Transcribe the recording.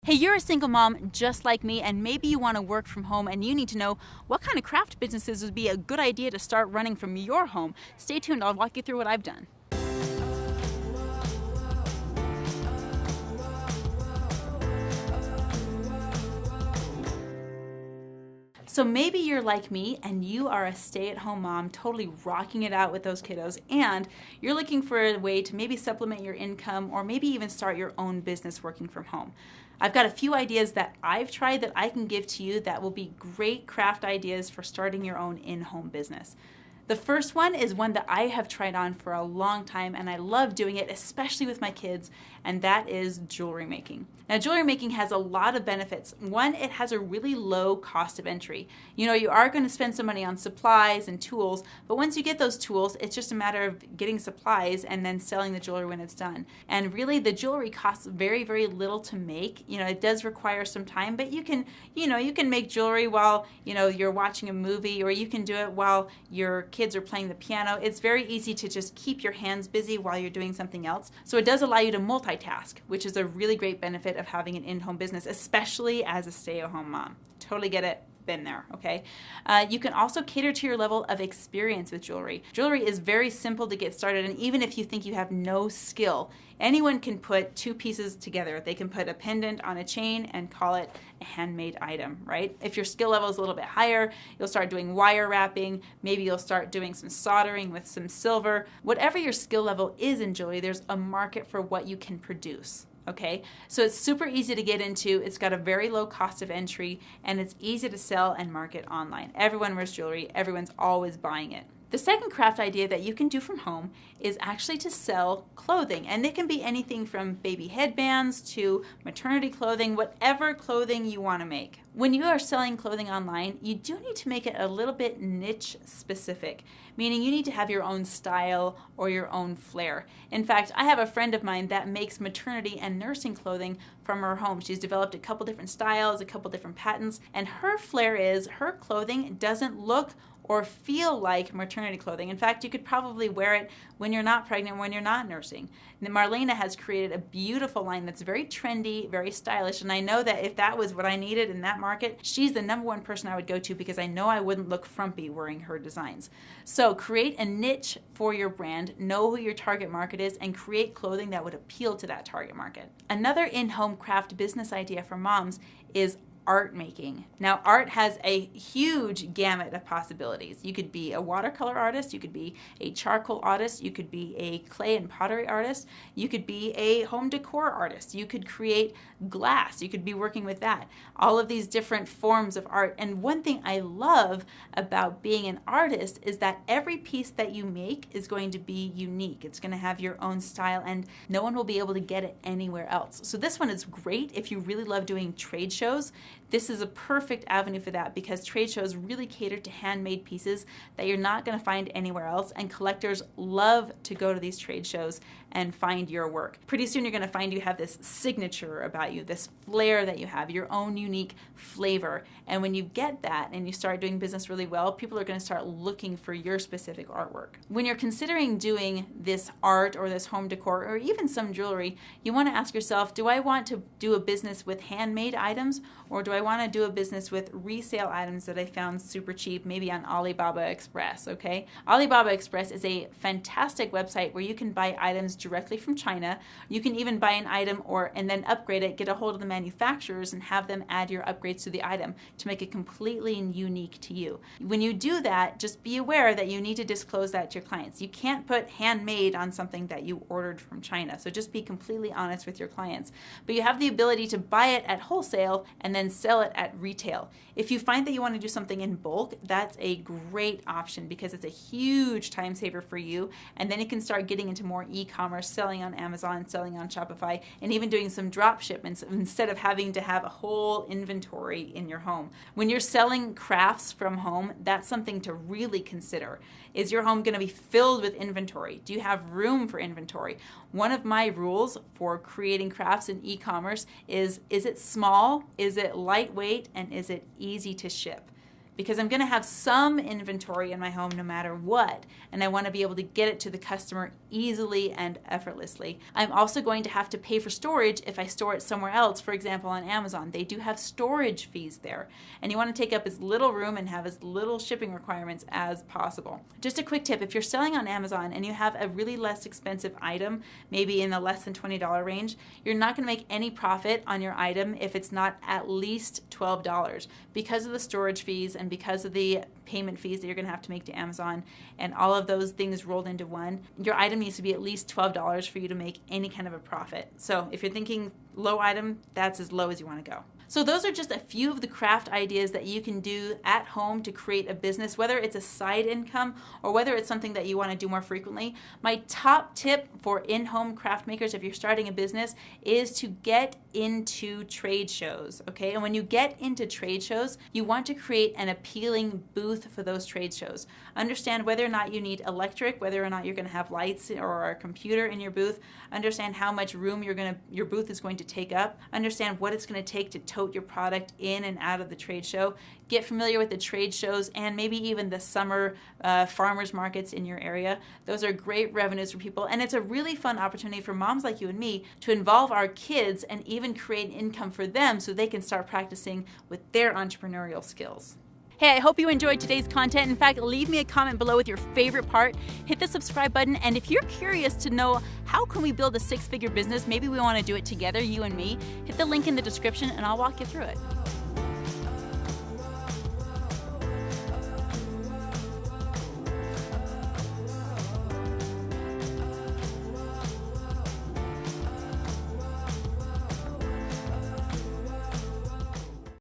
Hey, you're a single mom just like me, and maybe you want to work from home and you need to know what kind of craft businesses would be a good idea to start running from your home. Stay tuned, I'll walk you through what I've done. So maybe you're like me and you are a stay-at-home mom, totally rocking it out with those kiddos, and you're looking for a way to maybe supplement your income or maybe even start your own business working from home. I've got a few ideas that I've tried that I can give to you that will be great craft ideas for starting your own in-home business. The first one is one that I have tried on for a long time and I love doing it, especially with my kids, and that is jewelry making. Now, jewelry making has a lot of benefits. One, it has a really low cost of entry. You are going to spend some money on supplies and tools, but once you get those tools, it's just a matter of getting supplies and then selling the jewelry when it's done. And really, the jewelry costs very, very little to make. It does require some time, but you can make jewelry while, you're watching a movie, or you can do it while your kids are playing the piano. It's very easy to just keep your hands busy while you're doing something else. So it does allow you to multitask, which is a really great benefit of having an in-home business, especially as a stay-at-home mom. Totally get it. Been there, okay? You can also cater to your level of experience with jewelry. Jewelry is very simple to get started, and even if you think you have no skill, anyone can put two pieces together. They can put a pendant on a chain and call it a handmade item, right? If your skill level is a little bit higher, you'll start doing wire wrapping. Maybe you'll start doing some soldering with some silver. Whatever your skill level is in jewelry, there's a market for what you can produce. Okay, so it's super easy to get into, it's got a very low cost of entry, and it's easy to sell and market online. Everyone wears jewelry, everyone's always buying it. The second craft idea that you can do from home is actually to sell clothing, and it can be anything from baby headbands to maternity clothing, whatever clothing you want to make. When you are selling clothing online, you do need to make it a little bit niche specific, meaning you need to have your own style or your own flair. In fact, I have a friend of mine that makes maternity and nursing clothing from her home. She's developed a couple different styles, a couple different patents, and her flair is her clothing doesn't look or feel like maternity clothing. In fact, you could probably wear it when you're not pregnant, when you're not nursing. And Marlena has created a beautiful line that's very trendy, very stylish, and I know that if that was what I needed in that market, she's the number one person I would go to because I know I wouldn't look frumpy wearing her designs. So create a niche for your brand, know who your target market is, and create clothing that would appeal to that target market. Another in-home craft business idea for moms is art making. Now, art has a huge gamut of possibilities. You could be a watercolor artist, you could be a charcoal artist, you could be a clay and pottery artist, you could be a home decor artist, you could create glass, you could be working with that. All of these different forms of art. And one thing I love about being an artist is that every piece that you make is going to be unique. It's going to have your own style, and no one will be able to get it anywhere else. So this one is great if you really love doing trade shows. This is a perfect avenue for that because trade shows really cater to handmade pieces that you're not going to find anywhere else, and collectors love to go to these trade shows and find your work. Pretty soon you're going to find you have this signature about you, this flair that you have, your own unique flavor. And when you get that and you start doing business really well, people are going to start looking for your specific artwork. When you're considering doing this art or this home decor or even some jewelry, you want to ask yourself, do I want to do a business with handmade items, or do I want to do a business with resale items that I found super cheap, maybe on Alibaba Express, okay? Alibaba Express is a fantastic website where you can buy items directly from China. You can even buy an item and then upgrade it, get a hold of the manufacturers and have them add your upgrades to the item to make it completely unique to you. When you do that, just be aware that you need to disclose that to your clients. You can't put handmade on something that you ordered from China, so just be completely honest with your clients. But you have the ability to buy it at wholesale and then sell it at retail. If you find that you want to do something in bulk, that's a great option because it's a huge time saver for you, and then you can start getting into more e-commerce, selling on Amazon, selling on Shopify, and even doing some drop shipments instead of having to have a whole inventory in your home. When you're selling crafts from home, that's something to really consider. Is your home going to be filled with inventory? Do you have room for inventory? One of my rules for creating crafts in e-commerce is it small, is it lightweight, and is it easy to ship? because I'm going to have some inventory in my home no matter what, and I want to be able to get it to the customer easily and effortlessly. I'm also going to have to pay for storage if I store it somewhere else, for example on Amazon. They do have storage fees there, and you want to take up as little room and have as little shipping requirements as possible. Just a quick tip, if you're selling on Amazon and you have a really less expensive item, maybe in the less than $20 range, you're not going to make any profit on your item if it's not at least $12 because of the storage fees and because of the payment fees that you're going to have to make to Amazon and all of those things rolled into one. Your item needs to be at least $12 for you to make any kind of a profit. So if you're thinking low item, that's as low as you want to go. So those are just a few of the craft ideas that you can do at home to create a business, whether it's a side income or whether it's something that you want to do more frequently. My top tip for in-home craft makers, if you're starting a business, is to get into trade shows, okay? And when you get into trade shows, you want to create an appealing booth for those trade shows. Understand whether or not you need electric, whether or not you're going to have lights or a computer in your booth. Understand how much room your booth is going to take up. Understand what it's going to take to tote your product in and out of the trade show. Get familiar with the trade shows and maybe even the summer farmers markets in your area. Those are great revenues for people, and it's a really fun opportunity for moms like you and me to involve our kids and even create income for them so they can start practicing with their entrepreneurial skills. Hey, I hope you enjoyed today's content. In fact, leave me a comment below with your favorite part. Hit the subscribe button, and if you're curious to know how can we build a six-figure business, maybe we want to do it together, you and me, hit the link in the description and I'll walk you through it.